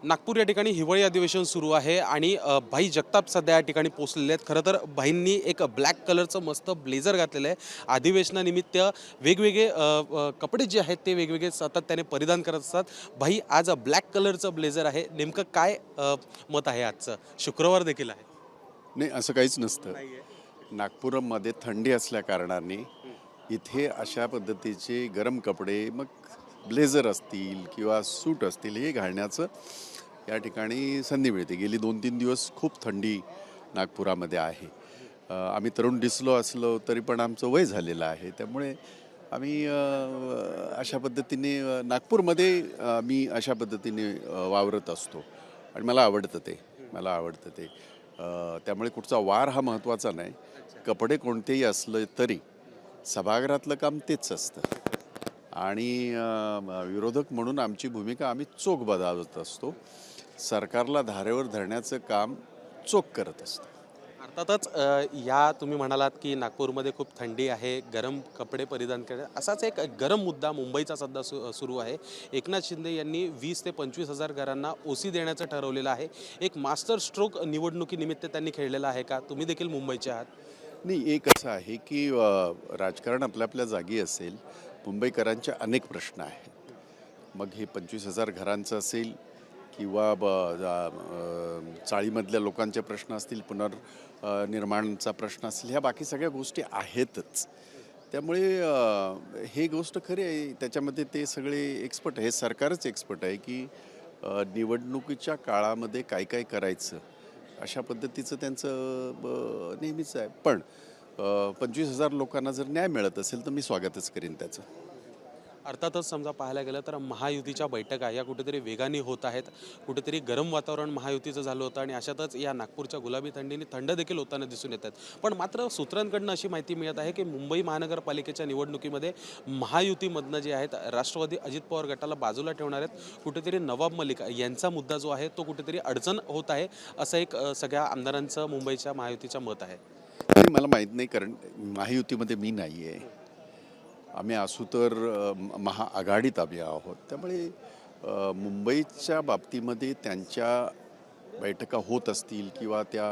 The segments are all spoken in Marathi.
नागपूर या ठिकाणी हिवाळी अधिवेशन सुरू आहे आणि भाई जगताप सध्या या ठिकाणी पोहोचलेले आहेत। खरं तर भाईंनी एक ब्लॅक कलरचं मस्त ब्लेझर घातलेलं आहे। अधिवेशनानिमित्त वेगवेगळे कपडे जे आहेत ते वेगवेगळे सातत्याने परिधान करत असतात। भाई आज ब्लॅक कलरचं ब्लेझर आहे, नेमकं काय मत आहे आजचं? शुक्रवार देखील आहे। नाही, असं काहीच नसतं. नाहीये। नागपूरमध्ये थंडी असल्या कारणाने इथे अशा पद्धतीचे गरम कपडे, मग ब्लेझर असतील किंवा सूट असतील, हे घालण्याचं या ठिकाणी संधी मिळते। गेली 2-3 दिवस खूप थंडी नागपुरामध्ये आहे। आम्ही तरुण दिसलो असलो तरी पण आमचं वय झालेलं आहे, त्यामुळे आम्ही अशा पद्धतीने नागपूरमध्ये मी अशा पद्धतीने वावरत असतो आणि मला आवडतं ते। त्यामुळे कुठचा वार हा महत्त्वाचा नाही, कपडे कोणतेही असले तरी सभागृहातलं काम तेच असतं आणि विरोधक म्हणून आमची भूमिका आम्ही चोख बजावत असतो। सरकारला धारेवर धरण्याचं काम चोख करत असतो। अर्थातच या तुम्ही म्हणालात की नागपूरमध्ये खूप थंडी आहे, गरम कपडे परिधान करणे, असाच एक गरम मुद्दा मुंबईचा सध्या सुरू आहे। एकनाथ शिंदे यांनी 20 ते 25 हजार घरांना ओसी देण्याचं ठरवलेलं आहे। एक मास्टर स्ट्रोक निवडणुकीनिमित्त त्यांनी खेळलेला आहे का? तुम्ही देखील मुंबईचे आहात। नाही, एक असं आहे की राजकारण आपल्या आपल्या जागी असेल, मुंबईकरांचे अनेक प्रश्न आहेत। मग हे 25,000 घरांचं असेल किंवा चाळीमधल्या लोकांचे प्रश्न असतील, पुनर्निर्माणचा प्रश्न असेल, ह्या बाकी सगळ्या गोष्टी आहेतच। त्यामुळे हे गोष्ट खरी आहे, त्याच्यामध्ये ते सगळे एक्सपर्ट आहे, सरकारच एक्सपर्ट आहे की निवडणुकीच्या काळामध्ये काय काय करायचं, अशा पद्धतीचं त्यांचं नेहमीच आहे। पण 25,000 लोकांना जर न्याय मिळत असेल तर मी स्वागतच करीन त्याचं। अर्थातच समजा पाहायला गेलं तर महायुतीच्या बैठका या कुठेतरी वेगाने होत आहेत। कुठेतरी गरम वातावरण महायुतीचं झालं होतं आणि अशातच या नागपूरच्या गुलाबी थंडीने थंड देखील होताना दिसून येत आहेत। पण मात्र सूत्रांकडून अशी माहिती मिळत आहे की मुंबई महानगरपालिकेच्या निवडणुकीमध्ये महायुतीमधनं जे आहेत राष्ट्रवादी अजित पवार गटाला बाजूला ठेवणार आहेत। कुठेतरी नवाब मलिक यांचा मुद्दा जो आहे तो कुठेतरी अडचण होत आहे, असं एक सगळ्या आमदारांचं मुंबईच्या महायुतीचं मत आहे। नाही, मला माहीत नाही, कारण महायुतीमध्ये मी नाही आहे। आम्ही असू तर महाआघाडीत आम्ही आहोत, त्यामुळे मुंबईच्या बाबतीमध्ये त्यांच्या बैठका होत असतील किंवा त्या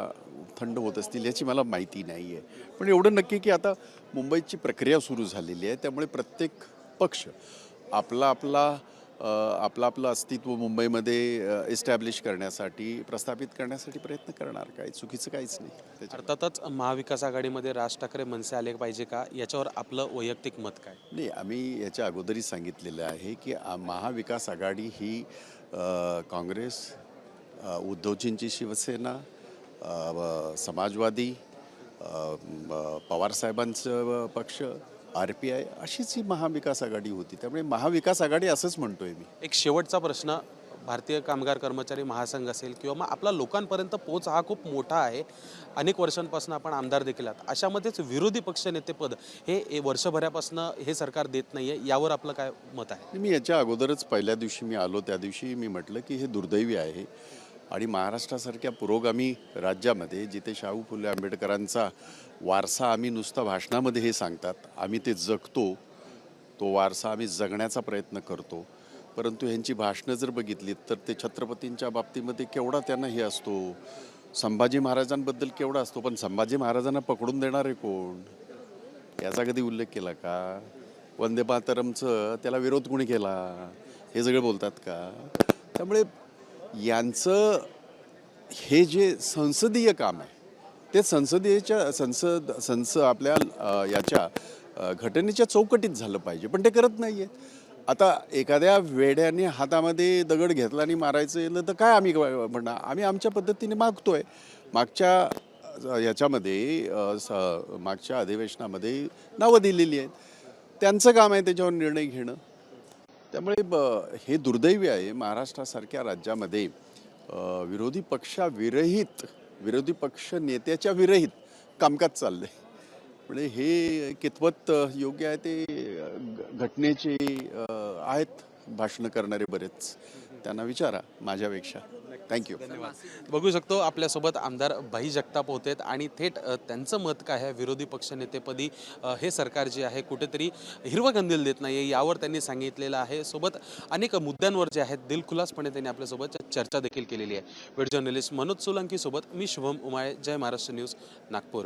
थंड होत असतील याची मला माहिती नाही आहे। पण एवढं नक्की की आता मुंबईची प्रक्रिया सुरू झालेली आहे, त्यामुळे प्रत्येक पक्ष आपला आपला आपलं अस्तित्व मुंबईमध्ये इस्टॅब्लिश करण्यासाठी, प्रस्थापित करण्यासाठी प्रयत्न करणार। काय चुकीचं काहीच नाही त्याच्यात। अर्थातच महाविकास आघाडीमध्ये राज ठाकरे मनसे आले पाहिजे का, याच्यावर आपलं वैयक्तिक मत काय? नाही, आम्ही याच्या अगोदरही सांगितलेलं आहे की महाविकास आघाडी ही काँग्रेस, उद्धवजींची शिवसेना, समाजवादी, पवारसाहेबांचं पक्ष, RPI, अशीच ही महाविकास आघाडी होती। त्यामुळे महाविकास आघाडी असंच म्हणतोय मी। एक शेवटचा प्रश्न, भारतीय कामगार कर्मचारी महासंघ असेल किंवा मग आपला लोकांपर्यंत पोच हा खूप मोठा आहे। अनेक वर्षांपासून आपण आमदार देखील आहात, अशामध्येच विरोधी पक्ष नेतेपद हे वर्षभरापासून हे सरकार देत नाहीये, यावर आपलं काय मत आहे? मी याच्या अगोदरच पहिल्या दिवशी मी आलो त्या दिवशी मी म्हटलं की हे दुर्दैवी आहे आणि महाराष्ट्रासारख्या पुरोगामी राज्यामध्ये जिथे शाहू फुले आंबेडकरांचा वारसा आम्ही नुसता भाषणामध्ये हे सांगतात, आम्ही ते जगतो, तो वारसा आम्ही जगण्याचा प्रयत्न करतो। परंतु ह्यांची भाषणं जर बघितलीत तर ते छत्रपतींच्या बाबतीमध्ये केवढा त्यांना हे असतो, संभाजी महाराजांबद्दल केवढा असतो, पण संभाजी महाराजांना पकडून देणारे कोण, याचा कधी उल्लेख केला का? वंदे मातरमचं त्याला विरोध कोणी केला, हे सगळे बोलतात का? त्यामुळे यांचं हे जे संसदीय काम आहे ते आपल्या याच्या घटनेच्या चौकटीत झालं पाहिजे, पण ते करत नाही आहेत। आता एखाद्या वेड्याने हातामध्ये दगड घेतला आणि मारायचं येलं तर काय आम्ही म्हणणार? आम्ही आमच्या पद्धतीने मागतोय। मागच्या अधिवेशनामध्ये नावं दिलेली आहेत, त्यांचं काम आहे त्याच्यावर निर्णय घेणं। त्यामुळे हे दुर्दैवी आहे, महाराष्ट्रासारख्या राज्यामध्ये विरोधी पक्ष नेत्याच्या विरहित कामकाज चाललंय। म्हणजे हे कितपत योग्य आहे ते घटनेचे आहेत भाषणं करणारे बरेच, त्यांना विचारा माझ्यापेक्षा। थँक्यू. बघू शकतो आपल्यासोबत आमदार भाई जगताप होते आणि थेट त्यांचं मत काय आहे विरोधी पक्षनेतेपदी हे सरकार जे आहे कुठेतरी हिरवा कंदील देत नाही यावर त्यांनी सांगितलेलं आहे. सोबत अनेक मुद्द्यांवर जे आहेत दिलखुलासपणे त्यांनी आपल्यासोबत चर्चा देखील केलेली आहे. व्हिडिओ जर्नलिस्ट मनोज सोलंकी सोबत मी शुभम उमाळे, जय महाराष्ट्र न्यूज, नागपूर.